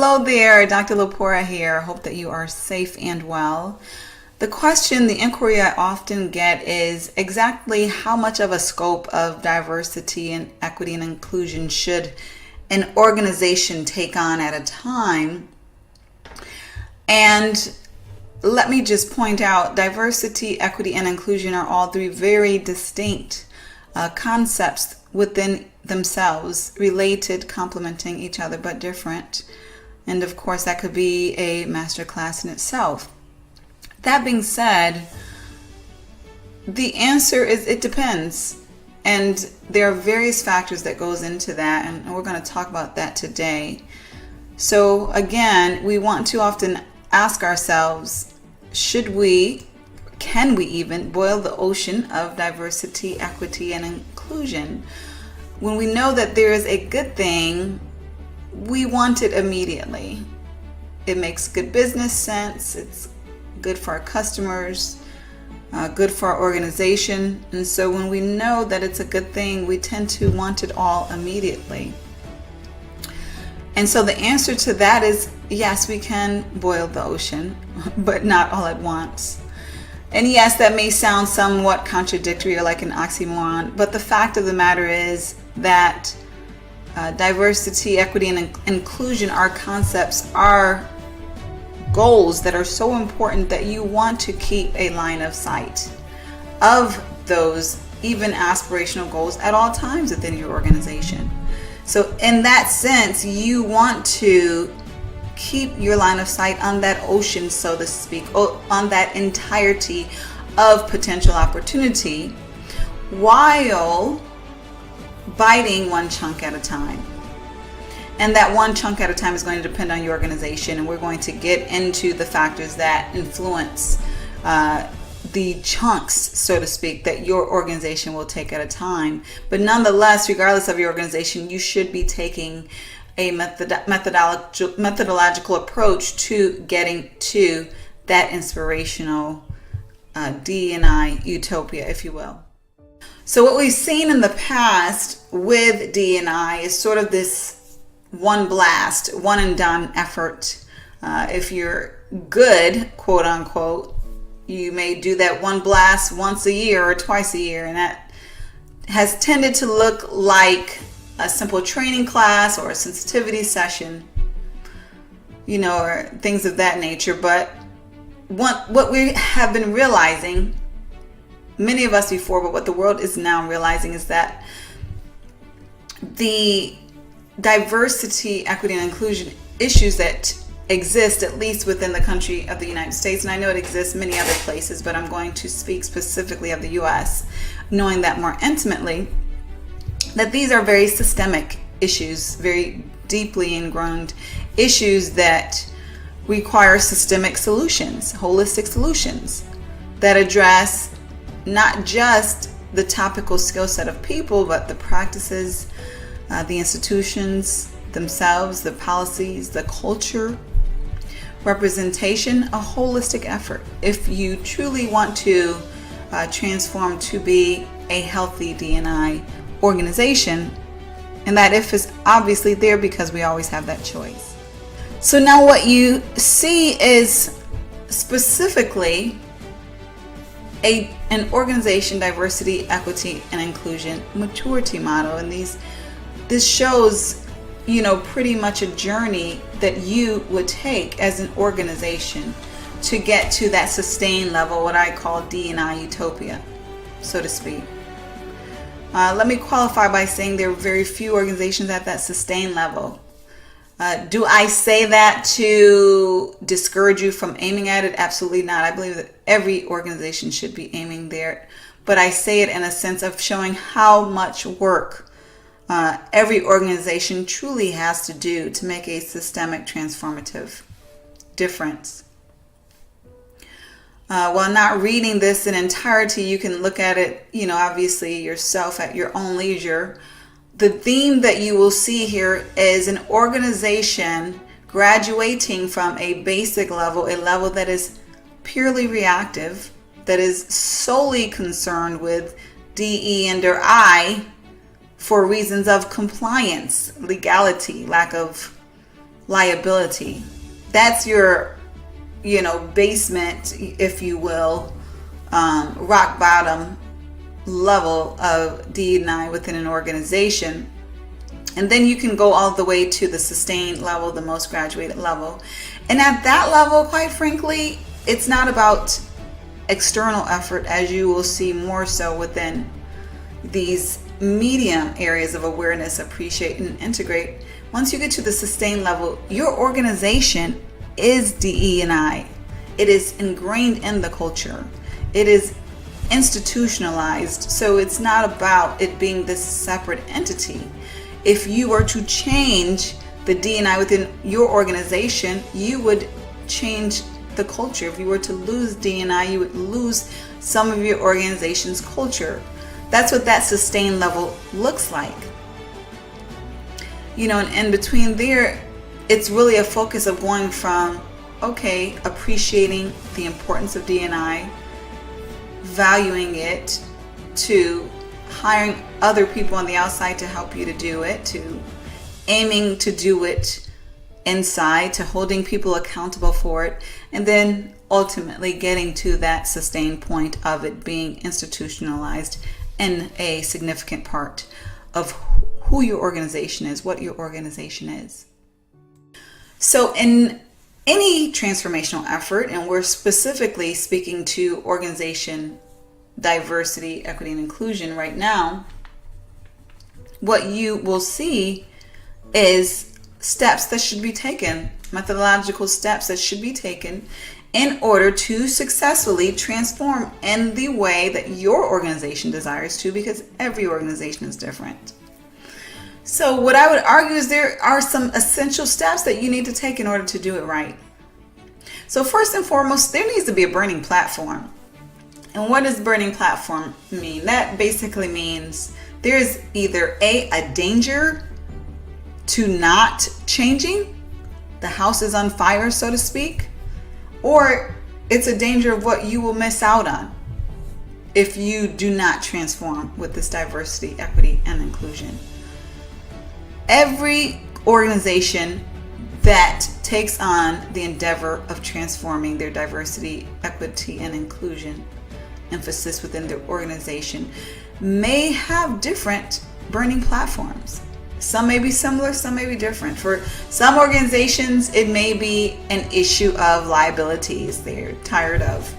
Hello there, Dr. Lepora here. Hope that you are safe and well. The question, the inquiry I often get is exactly how much of a scope of diversity and equity and inclusion should an organization take on at a time? And let me just point out, diversity, equity, and inclusion are all three very distinct concepts within themselves, related, complementing each other, but different. And of course, that could be a masterclass in itself. That being said, the answer is it depends. And there are various factors that goes into that, and we're going to talk about that today. So again, we want to often ask ourselves, can we even boil the ocean of diversity, equity, and inclusion? When we know that there is a good thing, we want it immediately. It makes good business sense. It's good for our customers, good for our organization. And so when we know that it's a good thing, we tend to want it all immediately. And so the answer to that is yes, we can boil the ocean, but not all at once. And yes, that may sound somewhat contradictory or like an oxymoron, but the fact of the matter is that diversity, equity, and inclusion are concepts, are goals that are so important that you want to keep a line of sight of those even aspirational goals at all times within your organization. So in that sense, you want to keep your line of sight on that ocean, so to speak, on that entirety of potential opportunity, while biting one chunk at a time. And that one chunk at a time is going to depend on your organization, and we're going to get into the factors that influence the chunks, so to speak, that your organization will take at a time. But nonetheless, regardless of your organization, you should be taking a methodological approach to getting to that inspirational D&I utopia, if you will. So what we've seen in the past with D&I is sort of this one blast, one and done effort. If you're good, quote unquote, you may do that one blast once a year or twice a year, and that has tended to look like a simple training class or a sensitivity session, or things of that nature. But what we have been realizing, many of us before, but what the world is now realizing, is that the diversity, equity, and inclusion issues that exist, at least within the country of the United States, and I know it exists many other places, but I'm going to speak specifically of the US, knowing that more intimately, that these are very systemic issues, very deeply ingrained issues that require systemic solutions, holistic solutions that address not just the topical skill set of people, but the practices, the institutions themselves, the policies, the culture, representation, a holistic effort. If you truly want to transform to be a healthy D&I organization, and that if is obviously there because we always have that choice. So now what you see is specifically an organization diversity, equity, and inclusion maturity model, and this shows pretty much a journey that you would take as an organization to get to that sustained level, what I call D&I utopia, so to speak. Let me qualify by saying there are very few organizations at that sustained level. Do I say that to discourage you from aiming at it? Absolutely not. I believe that every organization should be aiming there, but I say it in a sense of showing how much work every organization truly has to do to make a systemic transformative difference. While not reading this in entirety, you can look at it, obviously yourself at your own leisure. The theme that you will see here is an organization graduating from a basic level, a level that is purely reactive, that is solely concerned with DE and or I for reasons of compliance, legality, lack of liability. That's your, basement, if you will, rock bottom level of D&I within an organization. And then you can go all the way to the sustained level, the most graduated level. And at that level, quite frankly, it's not about external effort, as you will see more so within these medium areas of awareness, appreciate, and integrate. Once you get to the sustained level, your organization is DE&I. It is ingrained in the culture. It is institutionalized. So it's not about it being this separate entity. If you were to change the D&I within your organization, you would change the culture. If you were to lose D&I, you would lose some of your organization's culture. That's what that sustained level looks like. And in between there, it's really a focus of going from, appreciating the importance of D&I, valuing it, to hiring other people on the outside to help you to do it, to aiming to do it inside, to holding people accountable for it, and then ultimately getting to that sustained point of it being institutionalized and a significant part of who your organization is, what your organization is. So in any transformational effort, and we're specifically speaking to organization diversity, equity, and inclusion right now, what you will see is steps that should be taken, methodological steps that should be taken in order to successfully transform in the way that your organization desires to, because every organization is different. So what I would argue is there are some essential steps that you need to take in order to do it right. So first and foremost, there needs to be a burning platform. And what does burning platform mean? That basically means there's either a danger to not changing, the house is on fire, so to speak, or it's a danger of what you will miss out on if you do not transform with this diversity, equity, and inclusion. Every organization that takes on the endeavor of transforming their diversity, equity, and inclusion emphasis within their organization may have different burning platforms. Some may be similar, some may be different. For some organizations, it may be an issue of liabilities. They're tired of,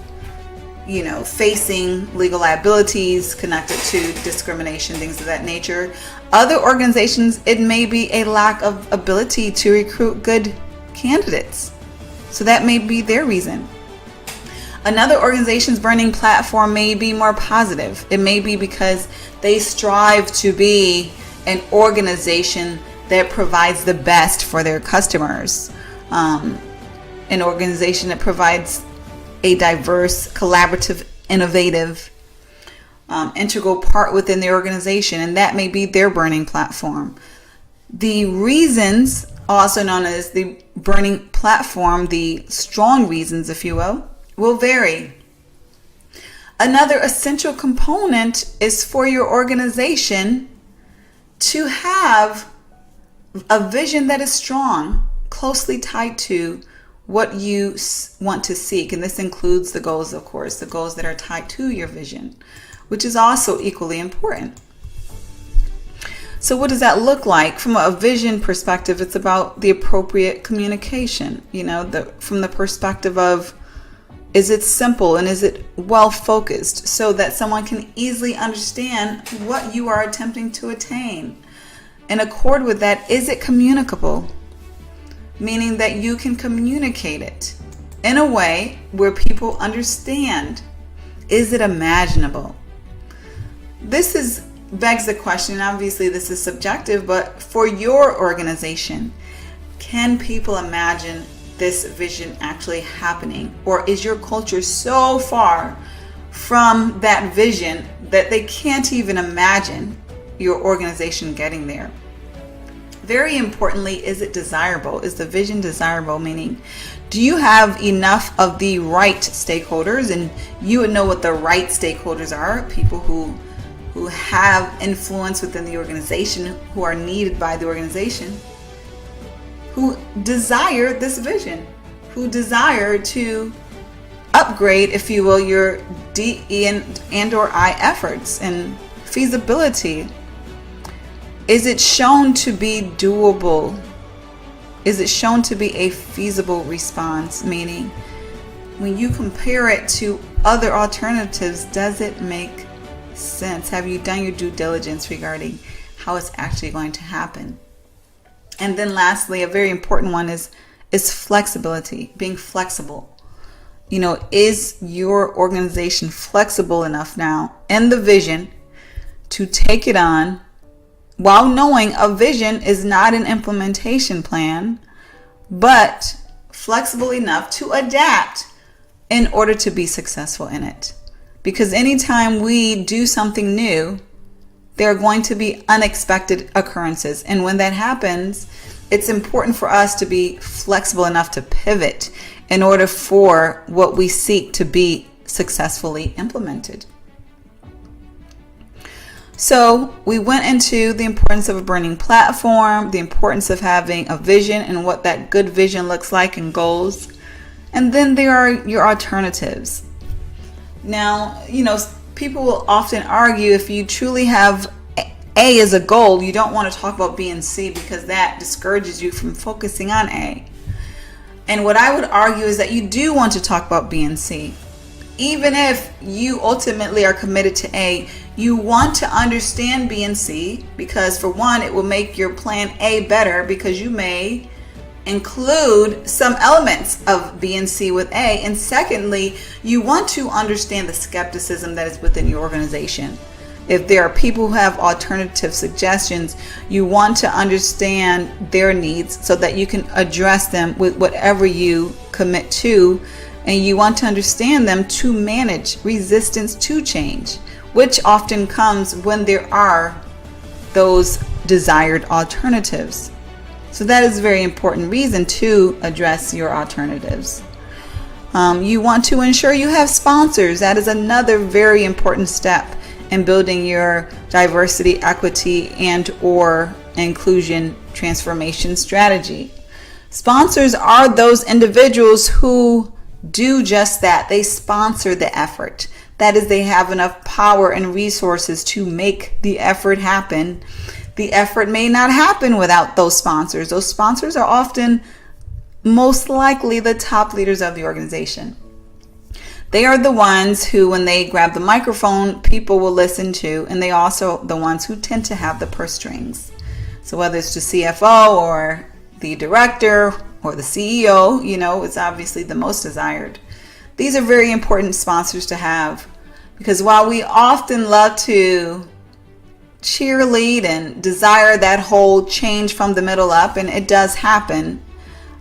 facing legal liabilities connected to discrimination, things of that nature. Other organizations, it may be a lack of ability to recruit good candidates. So that may be their reason. Another organization's burning platform may be more positive. It may be because they strive to be an organization that provides the best for their customers. An organization that provides a diverse, collaborative, innovative, integral part within the organization, and that may be their burning platform. The reasons, also known as the burning platform, the strong reasons, if you will vary. Another essential component is for your organization to have a vision that is strong, closely tied to what you want to seek. And this includes the goals, of course, the goals that are tied to your vision, which is also equally important. So what does that look like? From a vision perspective, it's about the appropriate communication, from the perspective of, is it simple and is it well focused so that someone can easily understand what you are attempting to attain? In accord with that, is it communicable? Meaning that you can communicate it in a way where people understand. Is it imaginable? This begs the question, obviously this is subjective, but for your organization, can people imagine this vision actually happening? Or is your culture so far from that vision that they can't even imagine your organization getting there? Very importantly, is it desirable? Is the vision desirable? Meaning, do you have enough of the right stakeholders? And you would know what the right stakeholders are, people who have influence within the organization, who are needed by the organization, who desire this vision, who desire to upgrade, if you will, your DE and or I efforts and feasibility. Is it shown to be doable? Is it shown to be a feasible response? Meaning, when you compare it to other alternatives, does it make sense? Have you done your due diligence regarding how it's actually going to happen? And then lastly, a very important one is flexibility, being flexible. Is your organization flexible enough now in the vision to take it on, while knowing a vision is not an implementation plan, but flexible enough to adapt in order to be successful in it? Because anytime we do something new, there are going to be unexpected occurrences. And when that happens, it's important for us to be flexible enough to pivot in order for what we seek to be successfully implemented. So we went into the importance of a burning platform, the importance of having a vision and what that good vision looks like and goals. And then there are your alternatives. Now, people will often argue if you truly have A as a goal, you don't want to talk about B and C because that discourages you from focusing on A. And what I would argue is that you do want to talk about B and C. Even if you ultimately are committed to A, you want to understand B and C because, for one, it will make your plan A better because you may include some elements of B and C with A. And secondly, you want to understand the skepticism that is within your organization. If there are people who have alternative suggestions, you want to understand their needs so that you can address them with whatever you commit to. And you want to understand them to manage resistance to change, which often comes when there are those desired alternatives. So that is a very important reason to address your alternatives. You want to ensure you have sponsors. That is another very important step in building your diversity, equity, and or inclusion transformation strategy. Sponsors are those individuals who do just that. They sponsor the effort. That is, they have enough power and resources to make the effort happen. The effort may not happen without those sponsors. Those sponsors are often most likely the top leaders of the organization. They are the ones who, when they grab the microphone, people will listen to, and they also the ones who tend to have the purse strings. So whether it's the CFO or the director or the CEO, it's obviously the most desired. These are very important sponsors to have, because while we often love to cheerlead and desire that whole change from the middle up, and it does happen,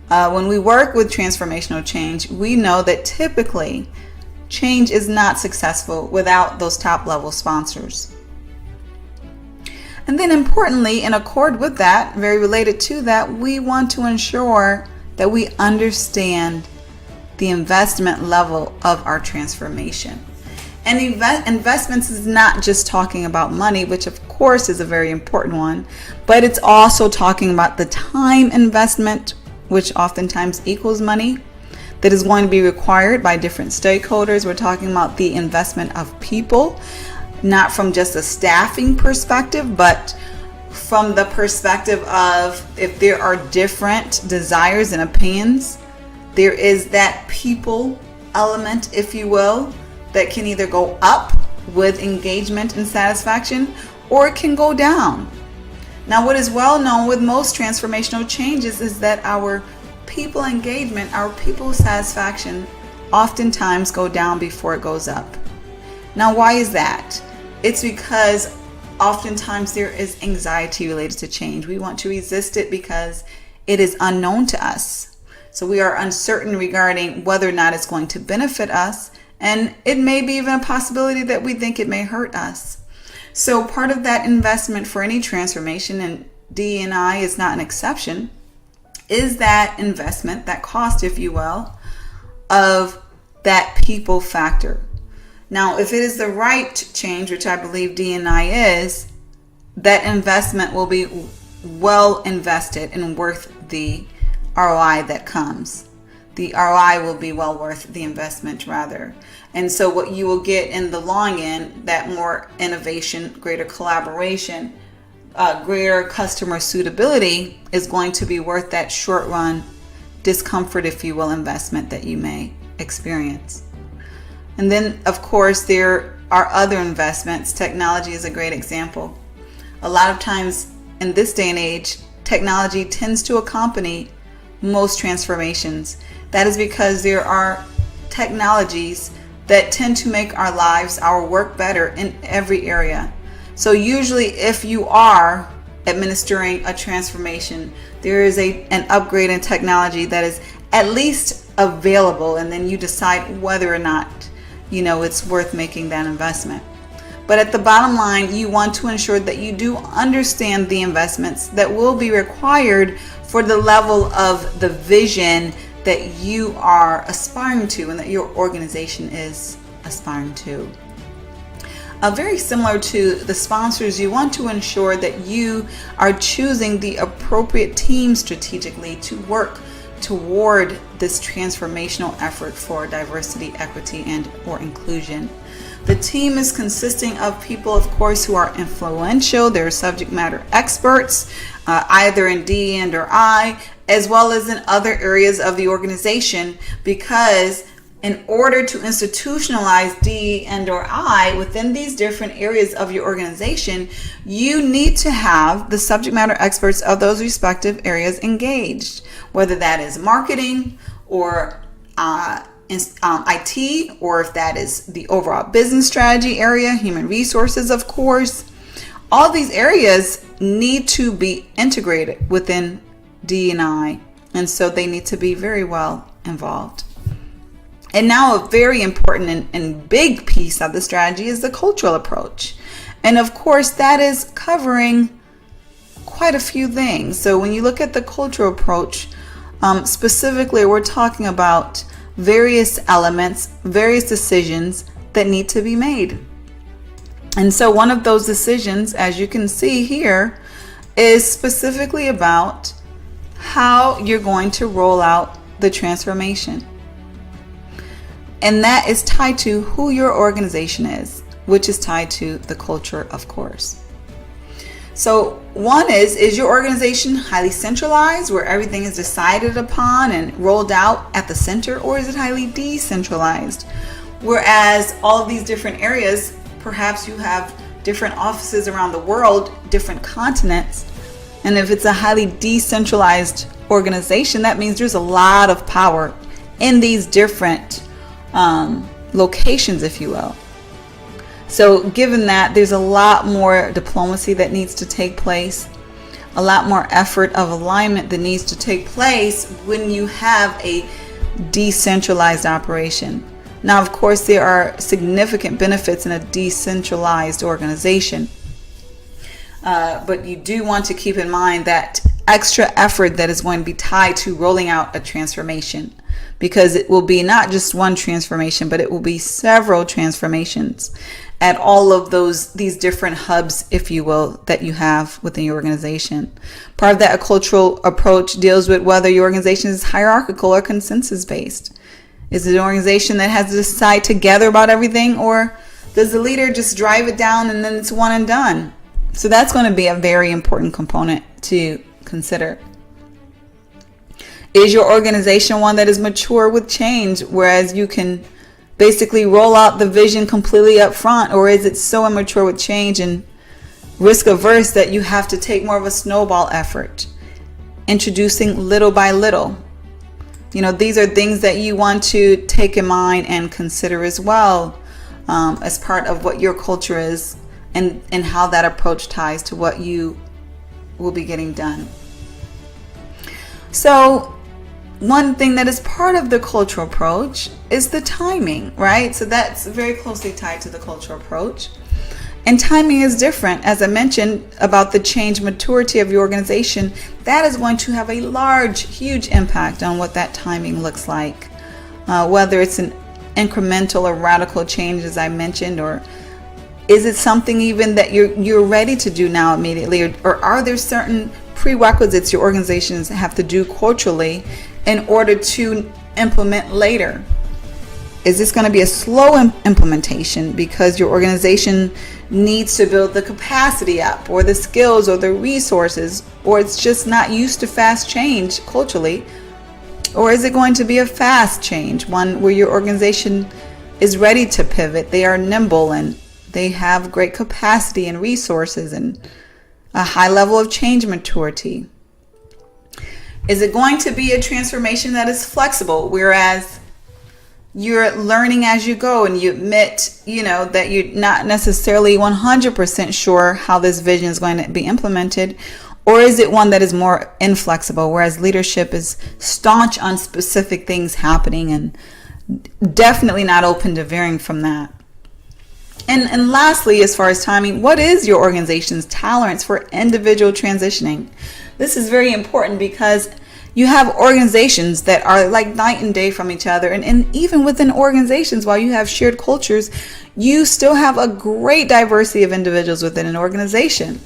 when we work with transformational change, we know that typically change is not successful without those top level sponsors. And then importantly, in accord with that, very related to that, we want to ensure that we understand the investment level of our transformation. And investments is not just talking about money, which of course is a very important one, but it's also talking about the time investment, which oftentimes equals money, that is going to be required by different stakeholders. We're talking about the investment of people, not from just a staffing perspective, but from the perspective of if there are different desires and opinions, there is that people element, if you will, that can either go up with engagement and satisfaction, or it can go down. Now, what is well known with most transformational changes is that our people engagement, our people satisfaction oftentimes go down before it goes up. Now, why is that? It's because oftentimes there is anxiety related to change. We want to resist it because it is unknown to us. So we are uncertain regarding whether or not it's going to benefit us, and it may be even a possibility that we think it may hurt us. So part of that investment for any transformation, and D&I is not an exception, is that investment, that cost, if you will, of that people factor. Now, if it is the right change, which I believe D&I is, that investment will be well invested and worth the ROI that comes. The ROI will be well worth the investment, rather. And so what you will get in the long end, that more innovation, greater collaboration, greater customer suitability is going to be worth that short run discomfort, if you will, investment that you may experience. And then, of course, there are other investments. Technology is a great example. A lot of times in this day and age, technology tends to accompany most transformations. That is because there are technologies that tend to make our lives, our work better in every area. So usually if you are administering a transformation, there is an upgrade in technology that is at least available, and then you decide whether or not it's worth making that investment. But at the bottom line, you want to ensure that you do understand the investments that will be required for the level of the vision that you are aspiring to and that your organization is aspiring to. Very similar to the sponsors, you want to ensure that you are choosing the appropriate team strategically to work toward this transformational effort for diversity, equity, and or inclusion. The team is consisting of people, of course, who are influential. They're subject matter experts, either in D&I, as well as in other areas of the organization, because in order to institutionalize D&I within these different areas of your organization, you need to have the subject matter experts of those respective areas engaged, whether that is marketing or IT, or if that is the overall business strategy area, human resources, of course. All these areas need to be integrated within D&I, and so they need to be very well involved. And now a very important and big piece of the strategy is the cultural approach. And of course, that is covering quite a few things. So when you look at the cultural approach, specifically, we're talking about various elements, various decisions that need to be made. And so one of those decisions, as you can see here, is specifically about how you're going to roll out the transformation. And that is tied to who your organization is, which is tied to the culture, of course. So one is your organization highly centralized, where everything is decided upon and rolled out at the center, or is it highly decentralized? Whereas all of these different areas, perhaps you have different offices around the world, different continents. And if it's a highly decentralized organization, that means there's a lot of power in these different locations, if you will. So given that, there's a lot more diplomacy that needs to take place, a lot more effort of alignment that needs to take place when you have a decentralized operation. Now, of course, there are significant benefits in a decentralized organization, but you do want to keep in mind that extra effort that is going to be tied to rolling out a transformation, because it will be not just one transformation, but it will be several transformations at all of these different hubs, if you will, that you have within your organization. Part of that cultural approach deals with whether your organization is hierarchical or consensus based. Is it an organization that has to decide together about everything, or does the leader just drive it down and then it's one and done? So that's going to be a very important component to consider. Is your organization one that is mature with change, whereas you can basically roll out the vision completely up front, or is it so immature with change and risk averse that you have to take more of a snowball effort, introducing little by little? These are things that you want to take in mind and consider as well, as part of what your culture is and how that approach ties to what you will be getting done. So one thing that is part of the cultural approach is the timing, right? So that's very closely tied to the cultural approach. And timing is different. As I mentioned about the change maturity of your organization, that is going to have a huge impact on what that timing looks like. Whether it's an incremental or radical change, as I mentioned, or is it something even that you're ready to do now immediately, or are there certain prerequisites your organizations have to do culturally in order to implement later? Is this going to be a slow implementation because your organization needs to build the capacity up, or the skills, or the resources, or it's just not used to fast change culturally? Or is it going to be a fast change, one where your organization is ready to pivot, they are nimble, and they have great capacity and resources and a high level of change maturity? Is it going to be a transformation that is flexible, whereas you're learning as you go and you admit, that you're not necessarily 100% sure how this vision is going to be implemented? Or is it one that is more inflexible, whereas leadership is staunch on specific things happening and definitely not open to varying from that? And lastly, as far as timing, what is your organization's tolerance for individual transitioning? This is very important because you have organizations that are like night and day from each other. And even within organizations, while you have shared cultures, you still have a great diversity of individuals within an organization.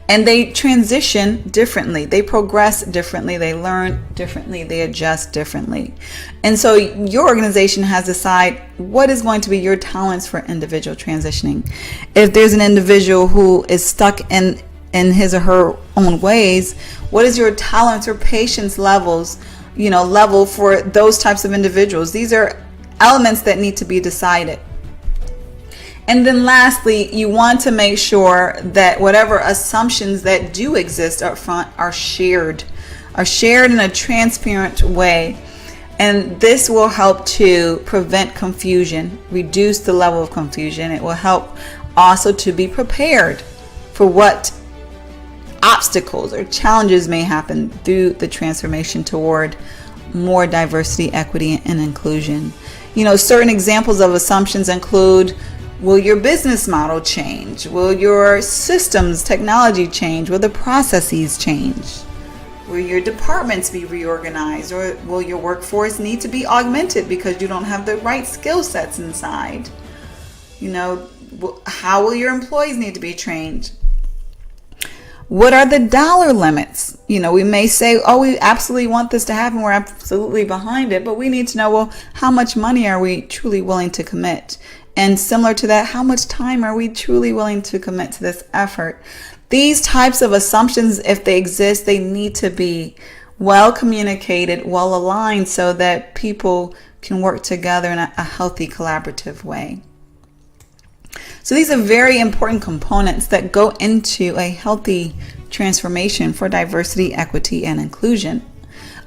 And they transition differently. They progress differently. They learn differently. They adjust differently. And so your organization has to decide what is going to be your tolerance for individual transitioning. If there's an individual who is stuck in his or her own ways, what is your tolerance or patience level for those types of individuals? These are elements that need to be decided. And then lastly, you want to make sure that whatever assumptions that do exist up front are shared in a transparent way. And this will help to prevent confusion, reduce the level of confusion. It will help also to be prepared for what obstacles or challenges may happen through the transformation toward more diversity, equity, and inclusion. Certain examples of assumptions include: will your business model change? Will your systems, technology change? Will the processes change? Will your departments be reorganized? Or will your workforce need to be augmented because you don't have the right skill sets inside? How will your employees need to be trained? What are the dollar limits? We may say, oh, we absolutely want this to happen. We're absolutely behind it. But we need to know, well, how much money are we truly willing to commit? And similar to that, how much time are we truly willing to commit to this effort? These types of assumptions, if they exist, they need to be well communicated, well aligned, so that people can work together in a healthy, collaborative way. So these are very important components that go into a healthy transformation for diversity, equity, and inclusion.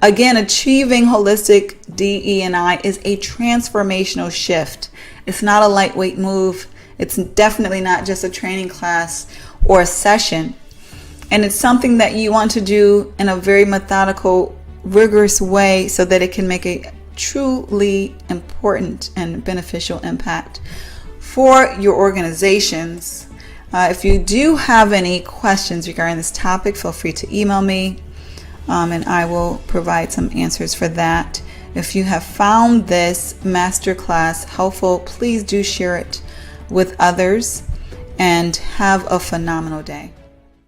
Again, achieving holistic DE&I is a transformational shift. It's not a lightweight move. It's definitely not just a training class or a session. And it's something that you want to do in a very methodical, rigorous way so that it can make a truly important and beneficial impact for your organizations. If you do have any questions regarding this topic, feel free to email me, and I will provide some answers for that. If you have found this masterclass helpful, please do share it with others, and have a phenomenal day.